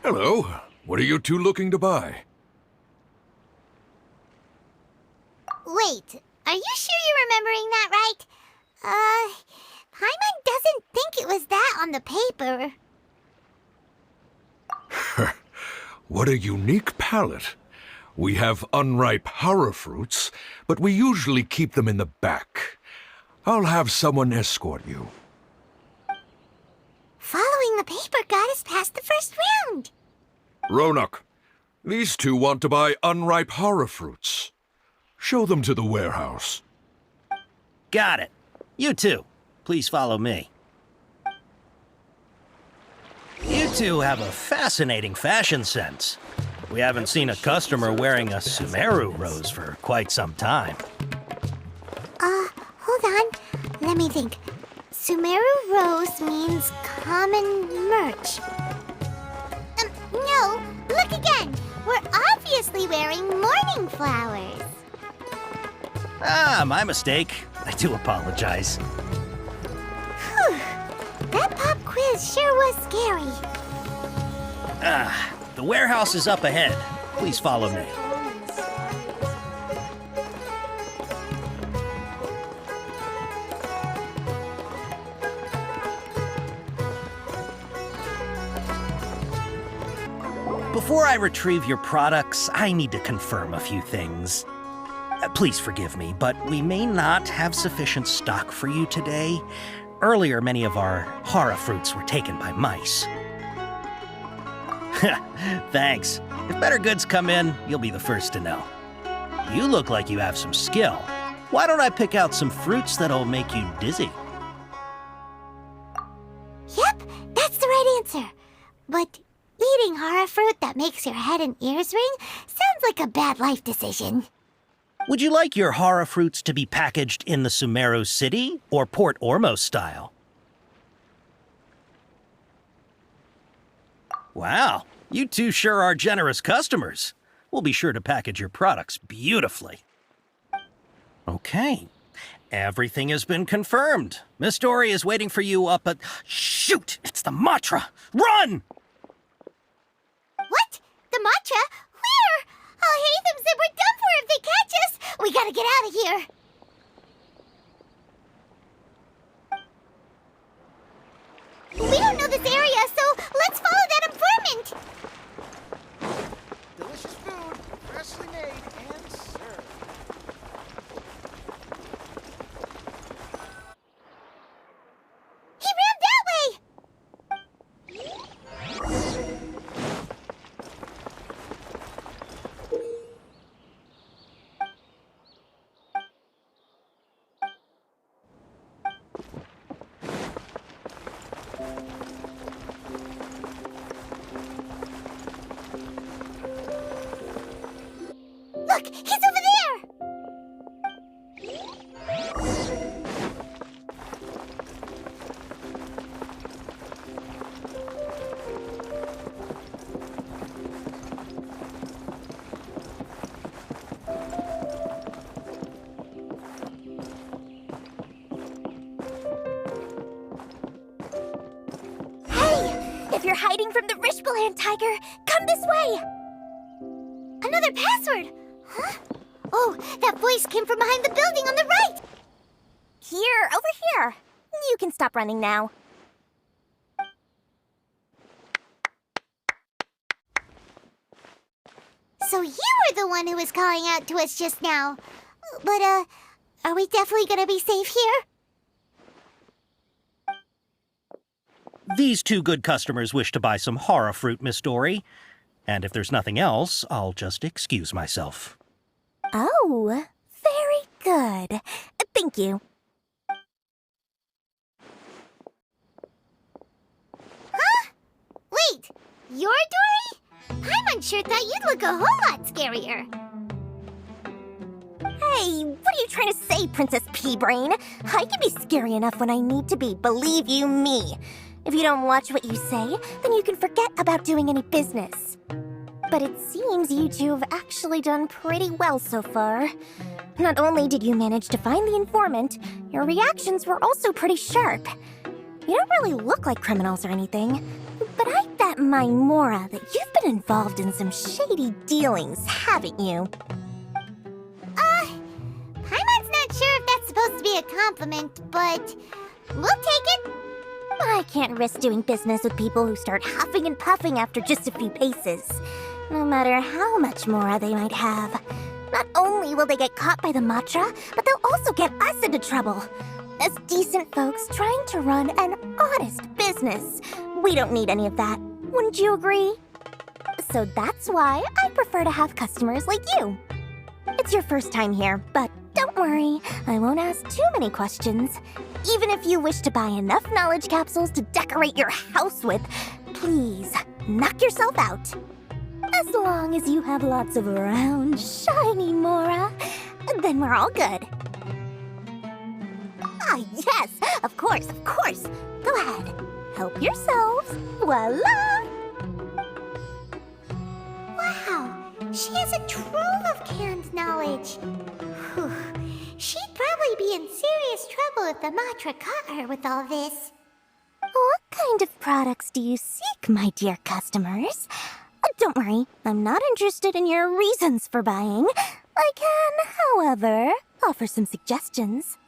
Hello. What are you two looking to buy? Wait, are you sure you're remembering that right? Paimon doesn't think it was that on the paper. What a unique palate. We have unripe horror fruits, but we usually keep them in the back. I'll have someone escort you. Following the paper got us past the first round. Ronak, these two want to buy unripe horror fruits. Show them to the warehouse. Got it. You two, please follow me. You two have a fascinating fashion sense. We haven't seen a customer wearing a Sumeru rose for quite some time. Hold on. Let me think. Sumeru rose means common merch. No, look again. We're obviously wearing morning flowers. Ah, my mistake. I do apologize. Whew. That pop quiz sure was scary. The warehouse is up ahead. Please follow me. Before I retrieve your products, I need to confirm a few things. Please forgive me, but we may not have sufficient stock for you today. Earlier, many of our hara fruits were taken by mice. Thanks. If better goods come in, you'll be the first to know. You look like you have some skill. Why don't I pick out some fruits that'll make you dizzy? Yep, that's the right answer. But eating hara fruit that makes your head and ears ring sounds like a bad life decision. Would you like your hara fruits to be packaged in the Sumeru City or Port Ormos style? Wow, you two sure are generous customers. We'll be sure to package your products beautifully. Okay, everything has been confirmed. Miss Dory is waiting for you up at... Shoot, it's the Matra! Run! What? The matcha? Where? Oh, Hatham said we're done for if they catch us. We gotta get out of here. We don't know this area, so let's follow that informant. Delicious food, freshly made and served. He ran that way. Look, he's over there. Hey, if you're hiding from the Rishbaland tiger, come this way. Another password. Huh? Oh, that voice came from behind the building on the right! Here, over here. You can stop running now. So you were the one who was calling out to us just now. But, are we definitely gonna be safe here? These two good customers wish to buy some hara fruit, Miss Dory. And if there's nothing else, I'll just excuse myself. Oh, very good. Thank you. Huh? Wait, you're Dory? I'm unsure thought you'd look a whole lot scarier. Hey, what are you trying to say, Princess Pea-Brain? I can be scary enough when I need to be, believe you me. If you don't watch what you say, then you can forget about doing any business. But it seems you two have actually done pretty well so far. Not only did you manage to find the informant, your reactions were also pretty sharp. You don't really look like criminals or anything. But I bet my Mora that you've been involved in some shady dealings, haven't you? Paimon's not sure if that's supposed to be a compliment, but we'll take it. I can't risk doing business with people who start huffing and puffing after just a few paces, no matter how much Mora they might have. Not only will they get caught by the Matra, but they'll also get us into trouble. As decent folks trying to run an honest business, we don't need any of that. Wouldn't you agree? So that's why I prefer to have customers like you. It's your first time here, but don't worry, I won't ask too many questions. Even if you wish to buy enough knowledge capsules to decorate your house with, please, knock yourself out. As long as you have lots of round, shiny Mora, then we're all good. Ah, yes, of course, of course. Go ahead, help yourselves. Voila! Wow, she has a trove of canned knowledge. Whew. She'd probably be in serious trouble if the Matra caught her with all this. What kind of products do you seek, my dear customers? Don't worry, I'm not interested in your reasons for buying. I can, however, offer some suggestions.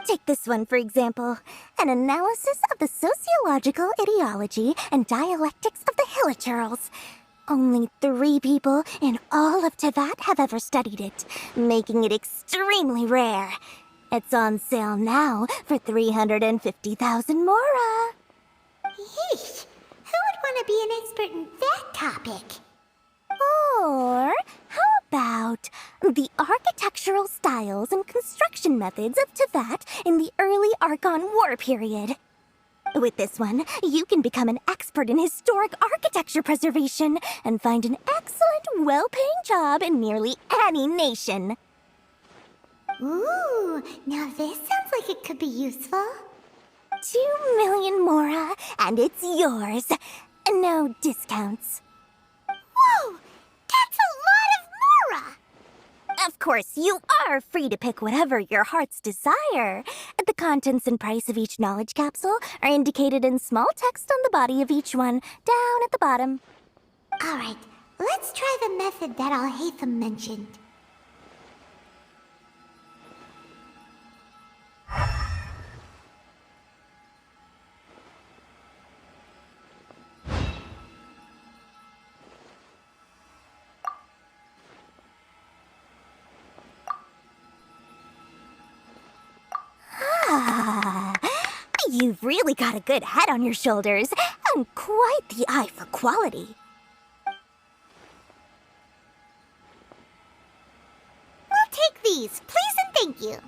Take this one, for example. An analysis of the sociological ideology and dialectics of the Hilichurls. Only 3 people in all of Teyvat have ever studied it, making it extremely rare. It's on sale now for 350,000 Mora. Yeesh, who would want to be an expert in that topic? Or how about the architectural styles and construction methods of Teyvat in the early Archon War period? With this one, you can become an expert in historic architecture preservation and find an excellent, well-paying job in nearly any nation. Ooh, now this sounds like it could be useful. 2 million Mora, and it's yours. No discounts. Whoa, that's a lot of Mora! Of course, you are free to pick whatever your heart's desire. The contents and price of each knowledge capsule are indicated in small text on the body of each one, down at the bottom. All right, let's try the method that Alhaitham mentioned. You've really got a good head on your shoulders, and quite the eye for quality. We'll take these, please and thank you.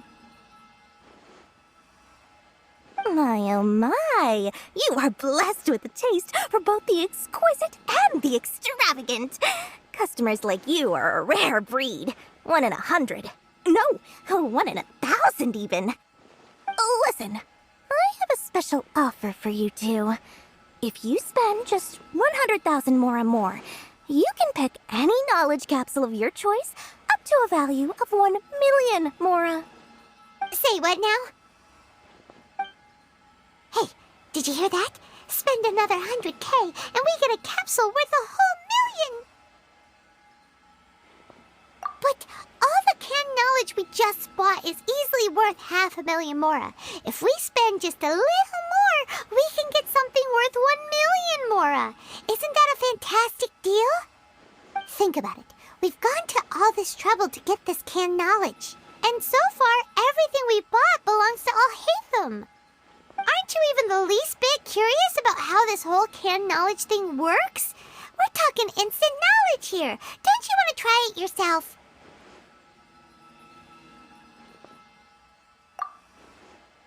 My oh my, you are blessed with a taste for both the exquisite and the extravagant. Customers like you are a rare breed. 1 in 100. No, 1 in 1,000 even. Listen, I have a special offer for you two. If you spend just 100,000 more, you can pick any knowledge capsule of your choice up to a value of 1 million Mora. Say what now? Hey, did you hear that? Spend another 100K and we get a capsule worth a whole million! But all the canned knowledge we just bought is easily worth 500,000 Mora. If we spend just a little more, we can get something worth 1 million Mora. Isn't that a fantastic deal? Think about it. We've gone to all this trouble to get this canned knowledge. And so far, everything we bought belongs to Alhaitham. Aren't you even the least bit curious about how this whole canned knowledge thing works? We're talking instant knowledge here. Don't you want to try it yourself?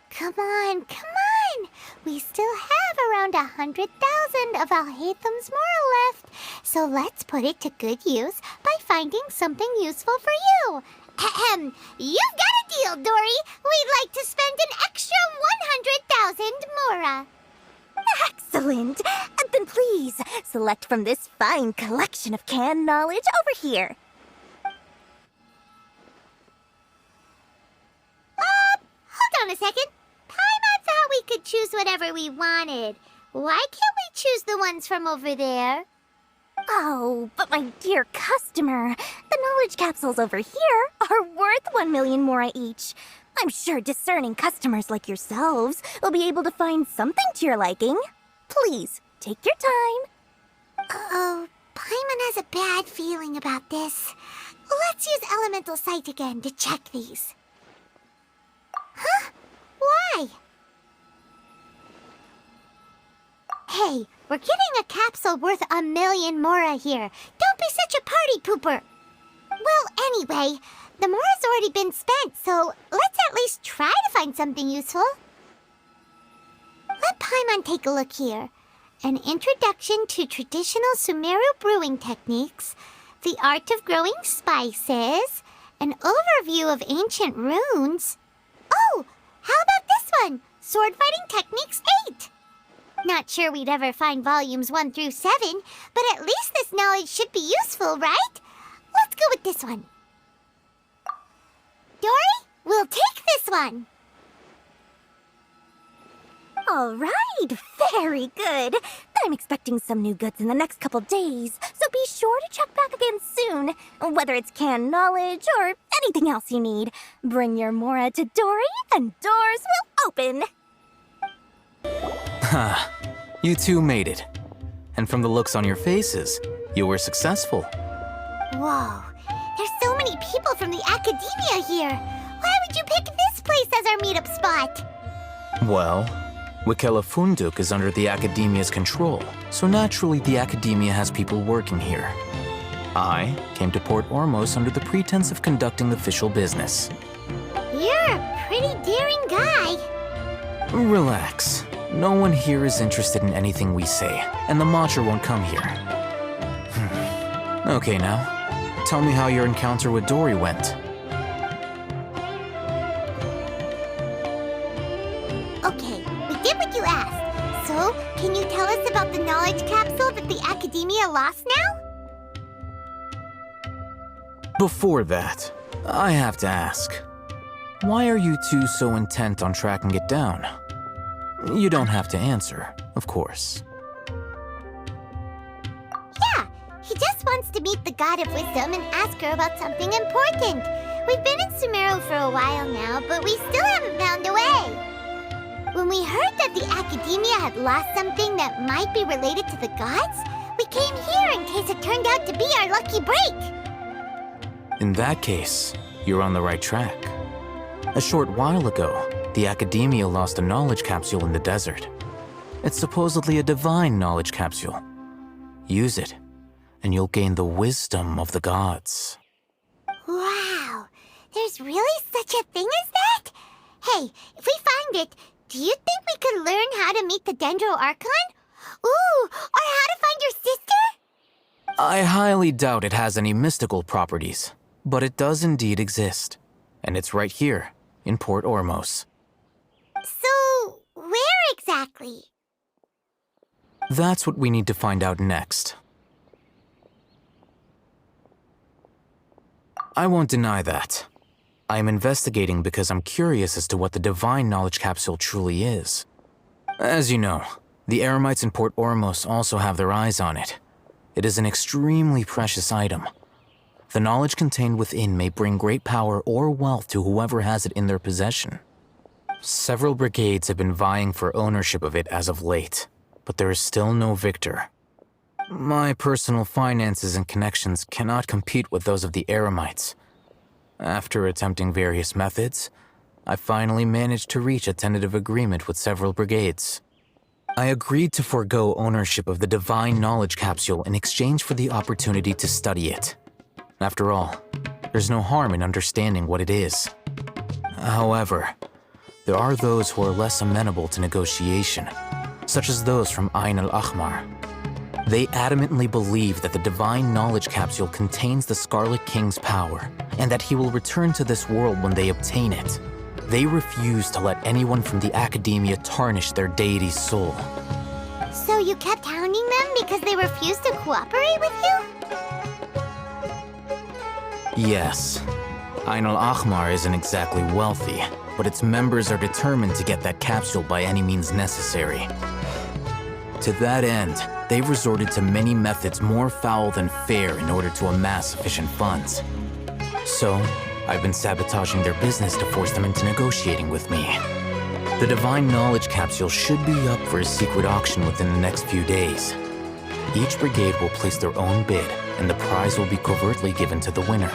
Come on, come on! We still have around 100,000 of Alhaitham's Mora left, so let's put it to good use by finding something useful for you. Ahem, you've got a deal, Dory. We'd like to spend an extra 100,000 Mora. Excellent! Then please, select from this fine collection of canned knowledge over here. Hold on a second. Paimon thought we could choose whatever we wanted. Why can't we choose the ones from over there? Oh, but my dear customer, the knowledge capsules over here are worth 1 million mora each. I'm sure discerning customers like yourselves will be able to find something to your liking. Please, take your time. Uh-oh, Paimon has a bad feeling about this. Let's use Elemental Sight again to check these. Huh? Why? Hey, we're getting a capsule worth 1 million mora here. Don't be such a party pooper. Well, anyway, the mora's already been spent, so let's at least try to find something useful. Let Paimon take a look here. An introduction to traditional Sumeru brewing techniques, the art of growing spices, an overview of ancient runes. Oh, how about this one? Sword Fighting Techniques 8. Not sure we'd ever find volumes 1 through 7, but at least this knowledge should be useful, right? Let's go with this one. Dory, we'll take this one. All right, very good. I'm expecting some new goods in the next couple days, so be sure to check back again soon. Whether it's canned knowledge or anything else you need, bring your mora to Dory and doors will open. Ha, you two made it. And from the looks on your faces, you were successful. Whoa, there's so many people from the academia here. Why would you pick this place as our meetup spot? Well, Wikela Funduk is under the Academia's control, so naturally the Academia has people working here. I came to Port Ormos under the pretense of conducting official business. You're a pretty daring guy. Relax. No one here is interested in anything we say, and the Matcher won't come here. Okay now, tell me how your encounter with Dory went. Okay, we did what you asked. So, can you tell us about the knowledge capsule that the Academia lost now? Before that, I have to ask, why are you two so intent on tracking it down? You don't have to answer, of course. Yeah, he just wants to meet the God of Wisdom and ask her about something important. We've been in Sumeru for a while now, but we still haven't found a way. When we heard that the Academia had lost something that might be related to the gods, we came here in case it turned out to be our lucky break. In that case, you're on the right track. A short while ago, the Academia lost a knowledge capsule in the desert. It's supposedly a divine knowledge capsule. Use it, and you'll gain the wisdom of the gods. Wow, there's really such a thing as that? Hey, if we find it, do you think we could learn how to meet the Dendro Archon? Ooh, or how to find your sister? I highly doubt it has any mystical properties, but it does indeed exist. And it's right here, in Port Ormos. So, where exactly? That's what we need to find out next. I won't deny that. I am investigating because I'm curious as to what the divine knowledge capsule truly is. As you know, the Eremites in Port Ormos also have their eyes on it. It is an extremely precious item. The knowledge contained within may bring great power or wealth to whoever has it in their possession. Several brigades have been vying for ownership of it as of late, but there is still no victor. My personal finances and connections cannot compete with those of the Eremites. After attempting various methods, I finally managed to reach a tentative agreement with several brigades. I agreed to forego ownership of the divine knowledge capsule in exchange for the opportunity to study it. After all, there's no harm in understanding what it is. However, there are those who are less amenable to negotiation, such as those from Ain al-Ahmar. They adamantly believe that the divine knowledge capsule contains the Scarlet King's power, and that he will return to this world when they obtain it. They refuse to let anyone from the Academia tarnish their deity's soul. So you kept hounding them because they refused to cooperate with you? Yes. Ain al-Ahmar isn't exactly wealthy, but its members are determined to get that capsule by any means necessary. To that end, they've resorted to many methods more foul than fair in order to amass sufficient funds. So, I've been sabotaging their business to force them into negotiating with me. The Divine Knowledge Capsule should be up for a secret auction within the next few days. Each brigade will place their own bid, and the prize will be covertly given to the winner.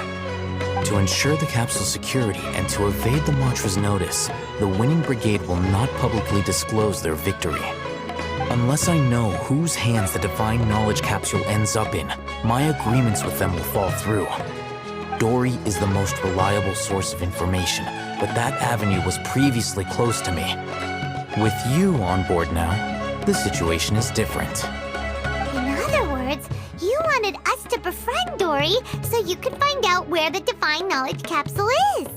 To ensure the capsule's security and to evade the Mantra's notice, the winning brigade will not publicly disclose their victory. Unless I know whose hands the Divine Knowledge Capsule ends up in, my agreements with them will fall through. Dory is the most reliable source of information, but that avenue was previously closed to me. With you on board now, the situation is different. In other words, you wanted us to befriend Dory so you could find out where the Divine Knowledge Capsule is.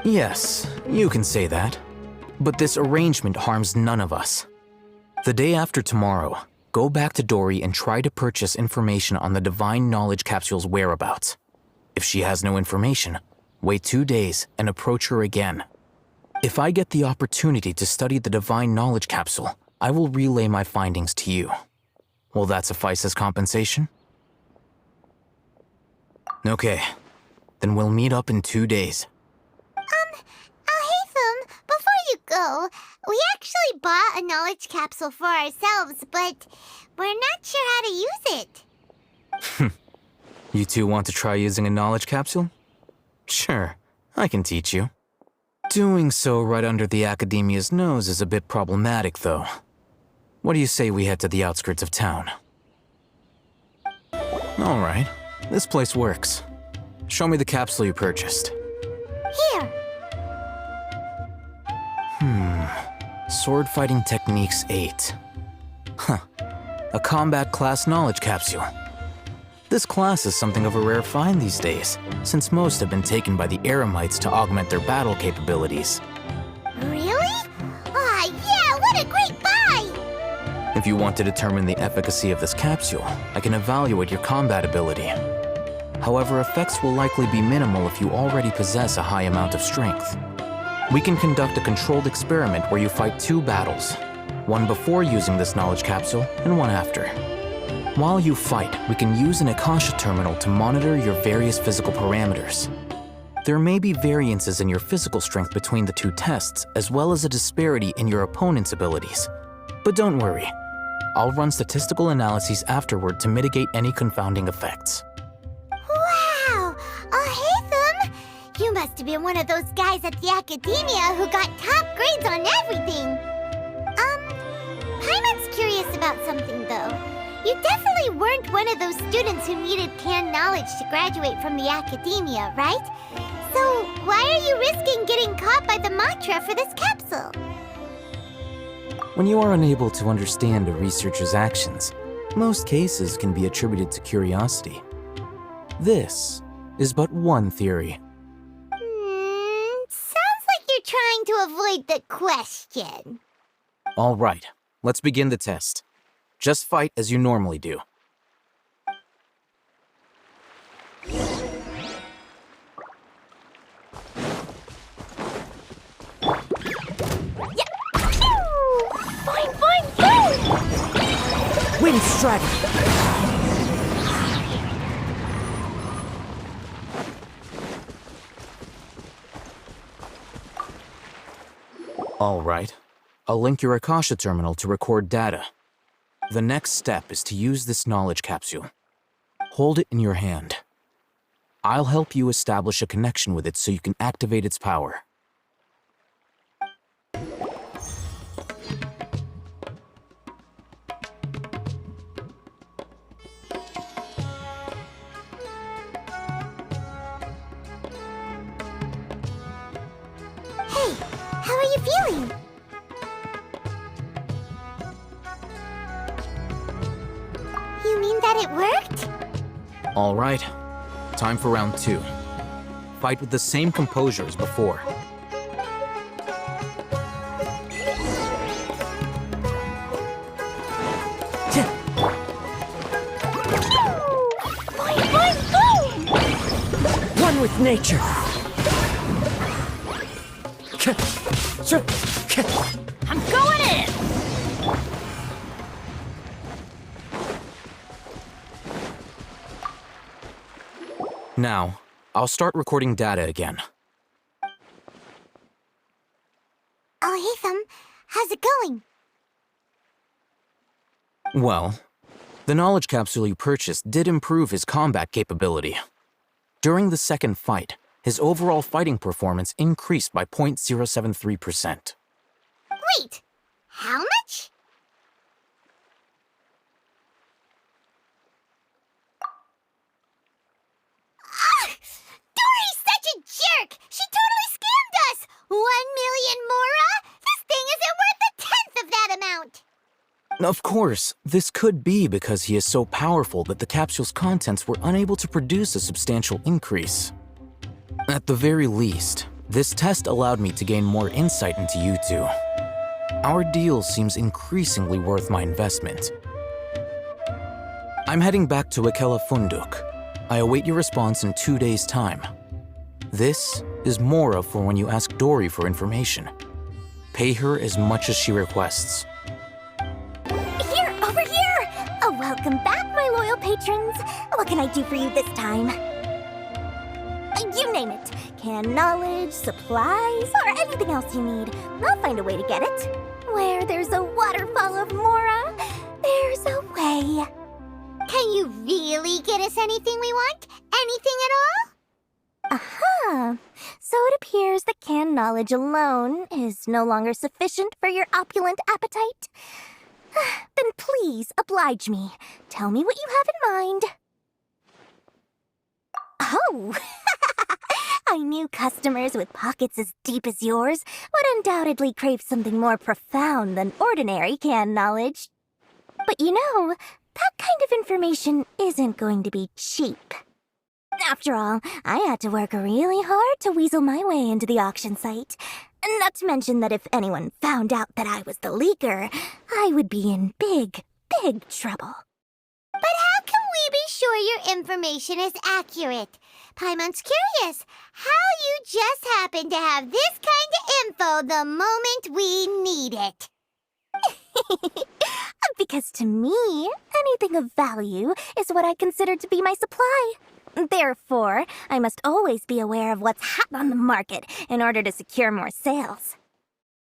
Yes, you can say that. But this arrangement harms none of us. The day after tomorrow, go back to Dory and try to purchase information on the Divine Knowledge Capsule's whereabouts. If she has no information, wait 2 days and approach her again. If I get the opportunity to study the Divine Knowledge Capsule, I will relay my findings to you. Will that suffice as compensation? Okay, then we'll meet up in 2 days. Alhaitham, before you go, we actually bought a knowledge capsule for ourselves, but we're not sure how to use it. You two want to try using a knowledge capsule? Sure, I can teach you. Doing so right under the Academia's nose is a bit problematic, though. What do you say we head to the outskirts of town? All right, this place works. Show me the capsule you purchased. Here. Sword Fighting Techniques 8. Huh. A combat class knowledge capsule. This class is something of a rare find these days, since most have been taken by the Eremites to augment their battle capabilities. Really? Ah, yeah, what a great buy! If you want to determine the efficacy of this capsule, I can evaluate your combat ability. However, effects will likely be minimal if you already possess a high amount of strength. We can conduct a controlled experiment where you fight 2 battles, one before using this knowledge capsule and one after. While you fight, we can use an Akasha terminal to monitor your various physical parameters. There may be variances in your physical strength between the 2 tests, as well as a disparity in your opponent's abilities. But don't worry, I'll run statistical analyses afterward to mitigate any confounding effects. Wow! Alhaitham! You must have been one of those guys at the Academia who got top grades on everything. Paimon's curious about something, though. You definitely weren't one of those students who needed canned knowledge to graduate from the Academia, right? So why are you risking getting caught by the mantra for this capsule? When you are unable to understand a researcher's actions, most cases can be attributed to curiosity. This is but one theory. Sounds like you're trying to avoid the question. All right, let's begin the test. Just fight as you normally do. Wind strike! All right. I'll link your Akasha terminal to record data. The next step is to use this knowledge capsule. Hold it in your hand. I'll help you establish a connection with it so you can activate its power. Hey, how are you feeling? You mean that it worked? All right. Time for round 2. Fight with the same composure as before. One with nature! I'm going in! Now, I'll start recording data again. Oh, Hutan, how's it going? Well, the knowledge capsule you purchased did improve his combat capability. During the second fight, his overall fighting performance increased by 0.073%. Wait, how much? Dory's such a jerk! She totally scammed us! 1 million mora? This thing isn't worth a tenth of that amount! Of course, this could be because he is so powerful that the capsule's contents were unable to produce a substantial increase. At the very least, this test allowed me to gain more insight into you two. Our deal seems increasingly worth my investment. I'm heading back to Akela Funduk. I await your response in 2 days' time. This is Mora for when you ask Dory for information. Pay her as much as she requests. Here, over here! Oh, welcome back, my loyal patrons. What can I do for you this time? You name it. Canned knowledge, supplies, or anything else you need. I'll find a way to get it. Where there's a waterfall of Mora, there's a way. Can you really get us anything we want? Anything at all? Aha! So it appears that canned knowledge alone is no longer sufficient for your opulent appetite. Then please oblige me. Tell me what you have in mind. Oh! I knew customers with pockets as deep as yours would undoubtedly crave something more profound than ordinary canned knowledge. But you know, that kind of information isn't going to be cheap. After all, I had to work really hard to weasel my way into the auction site. Not to mention that if anyone found out that I was the leaker, I would be in big, big trouble. But how can we be sure your information is accurate? Paimon's curious how you just happen to have this kind of info the moment we need it. Because to me, anything of value is what I consider to be my supply. Therefore, I must always be aware of what's hot on the market in order to secure more sales.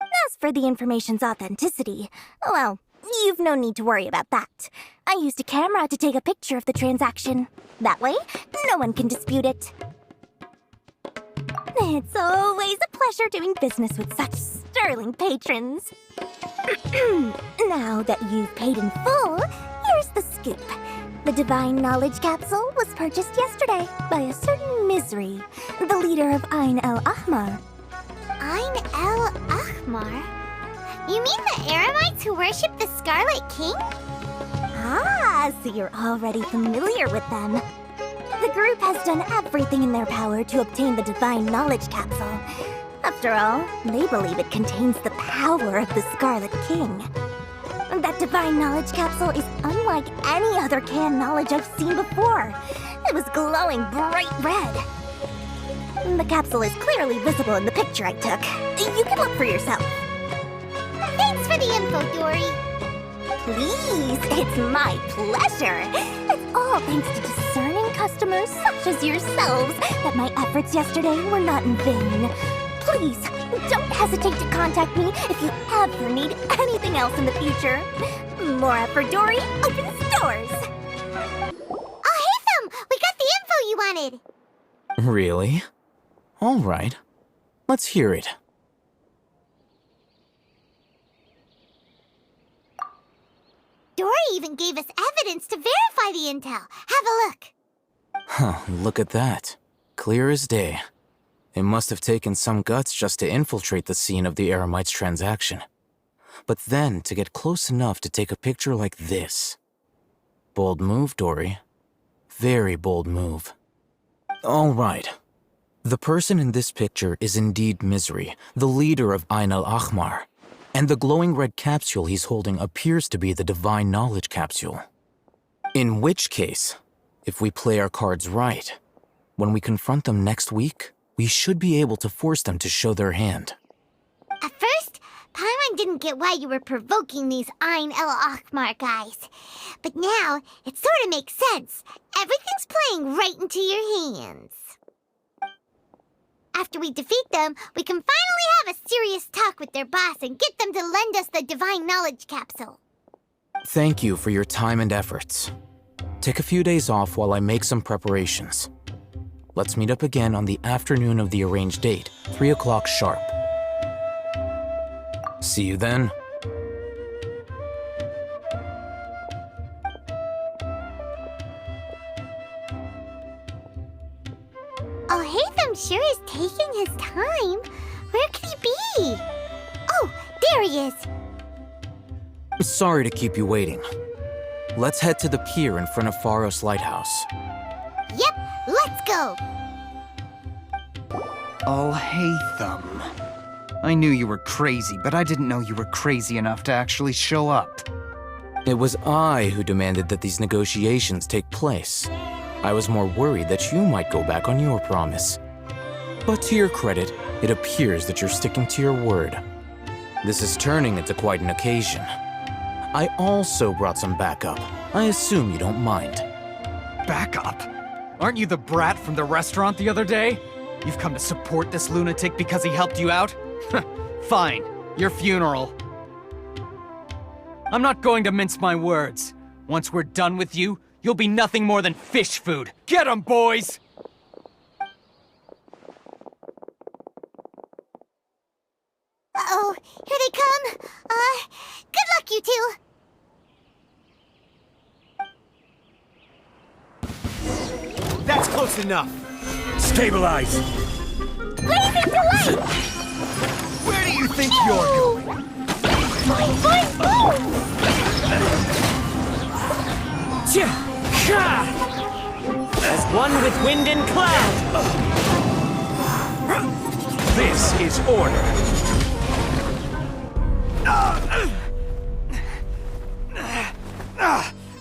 As for the information's authenticity, well, you've no need to worry about that. I used a camera to take a picture of the transaction. That way, no one can dispute it. It's always a pleasure doing business with such sterling patrons. Now that you've paid in full, here's the scoop. The Divine Knowledge Capsule was purchased yesterday by a certain Misery, the leader of Ain El Ahmar. Ain El Ahmar? You mean the Eremites who worship the Scarlet King? Ah, so you're already familiar with them. The group has done everything in their power to obtain the Divine Knowledge Capsule. After all, they believe it contains the power of the Scarlet King. That Divine Knowledge Capsule is unlike any other canned knowledge I've seen before. It was glowing bright red. The capsule is clearly visible in the picture I took. You can look for yourself. Thanks for the info, Dory. Please, it's my pleasure. It's all thanks to discerning customers such as yourselves that my efforts yesterday were not in vain. Please, don't hesitate to contact me if you ever need anything else in the future. Mora for Dory opens doors. Oh, Hatham! We got the info you wanted. Really? All right. Let's hear it. Dory even gave us evidence to verify the intel. Have a look. Huh, look at that. Clear as day. It must have taken some guts just to infiltrate the scene of the Eremites transaction. But then to get close enough to take a picture like this. Bold move, Dory. Very bold move. All right. The person in this picture is indeed Misery, the leader of Ain al-Ahmar. And the glowing red capsule he's holding appears to be the Divine Knowledge Capsule. In which case, if we play our cards right, when we confront them next week, we should be able to force them to show their hand. At first, Paimon didn't get why you were provoking these Ain El Akmar guys. But now, it sort of makes sense. Everything's playing right into your hands. After we defeat them, we can finally have a serious talk with their boss and get them to lend us the Divine Knowledge Capsule. Thank you for your time and efforts. Take a few days off while I make some preparations. Let's meet up again on the afternoon of the arranged date, 3 o'clock sharp. See you then. Oh, Hatham sure is taking his time. Where could he be? Oh, there he is. Sorry to keep you waiting. Let's head to the pier in front of Faros Lighthouse. Yep, let's go. Oh, Hatham. I knew you were crazy, but I didn't know you were crazy enough to actually show up. It was I who demanded that these negotiations take place. I was more worried that you might go back on your promise. But to your credit, it appears that you're sticking to your word. This is turning into quite an occasion. I also brought some backup. I assume you don't mind. Backup? Aren't you the brat from the restaurant the other day? You've come to support this lunatic because he helped you out? Fine, your funeral. I'm not going to mince my words. Once we're done with you, you'll be nothing more than fish food. Get 'em, boys! Uh-oh, here they come. Good luck, you two. That's close enough. Stabilize! Blazing delight! Where do you think you're going? Boing, boing, boom! As one with wind and cloud. This is order.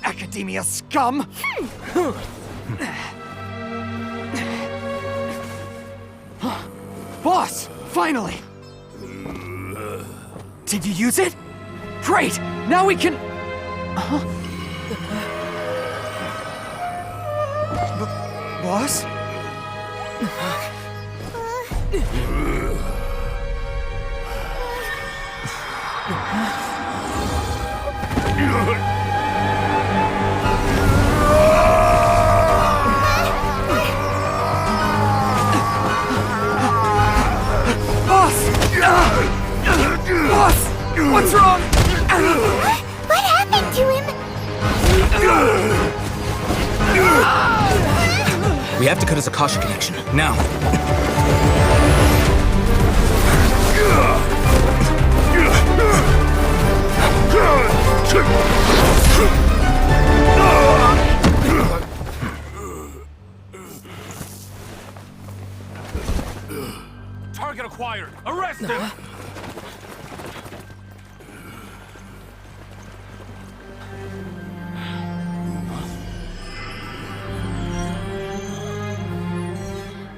Academia scum! Boss! Finally! Did you use it? Great! Now we can... Boss? Boss! What's wrong? What happened to him? We have to cut his Akasha connection, now. Target acquired! Arrest him!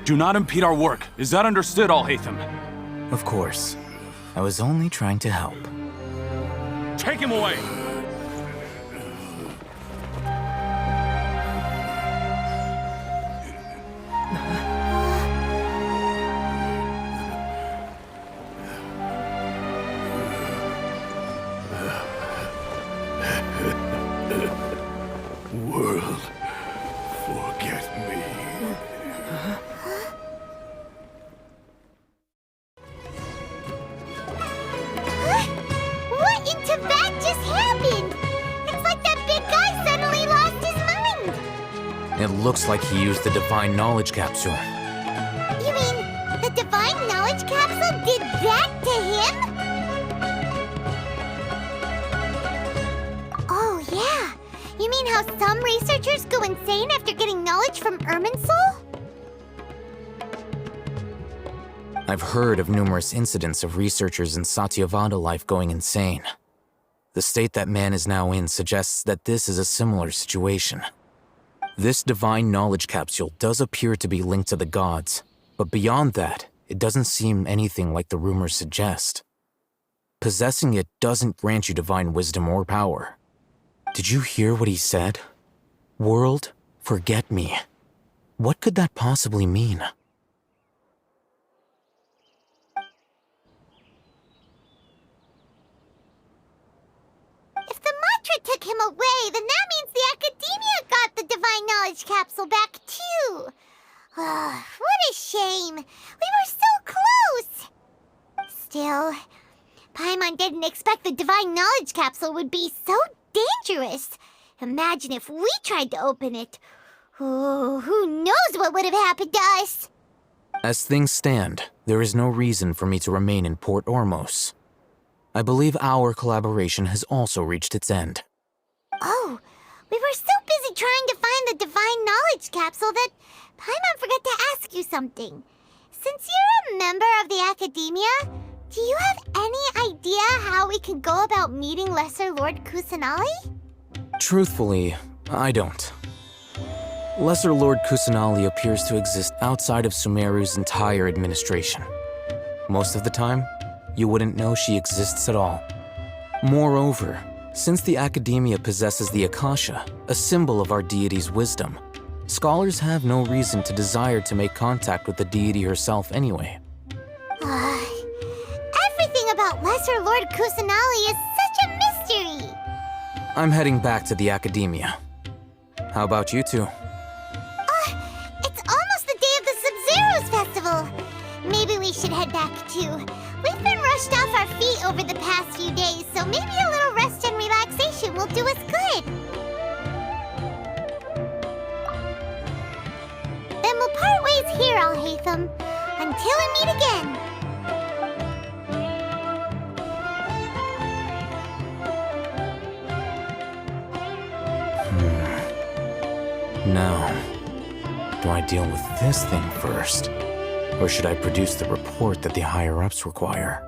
Do not impede our work. Is that understood, Al-Haytham? Of course. I was only trying to help. Take him away! World, forget me. What in Tibet just happened? It's like that big guy suddenly lost his mind. It looks like he used the Divine Knowledge Capsule. You mean the Divine Knowledge Capsule did that to him? Oh, yeah. You mean how some researchers go insane after getting knowledge from Irminsul? I've heard of numerous incidents of researchers in Satyavada life going insane. The state that man is now in suggests that this is a similar situation. This Divine Knowledge Capsule does appear to be linked to the gods, but beyond that, it doesn't seem anything like the rumors suggest. Possessing it doesn't grant you divine wisdom or power. Did you hear what he said? World, forget me. What could that possibly mean? If the mantra took him away, then that means the Academia got the Divine Knowledge Capsule back, too. What a shame. We were so close. Still, Paimon didn't expect the Divine Knowledge Capsule would be so dangerous. Imagine if we tried to open it. Oh, who knows what would have happened to us? As things stand, there is no reason for me to remain in Port Ormos. I believe our collaboration has also reached its end. Oh, we were so busy trying to find the Divine Knowledge Capsule that Paimon forgot to ask you something. Since you're a member of the Academia, do you have any idea how we can go about meeting Lesser Lord Kusanali? Truthfully, I don't. Lesser Lord Kusanali appears to exist outside of Sumeru's entire administration. Most of the time, you wouldn't know she exists at all. Moreover, since the Academia possesses the Akasha, a symbol of our deity's wisdom, scholars have no reason to desire to make contact with the deity herself anyway. Everything about Lesser Lord Kusanali is such a mystery! I'm heading back to the Academia. How about you two? It's almost the day of the Sub-Zero's festival. Maybe we should head back too. We've been rushed off our feet over the past few days, so maybe a little rest and relaxation will do us good. Then we'll part ways here, Alhaitham. Until we meet again. Now, do I deal with this thing first? Or should I produce the report that the higher-ups require?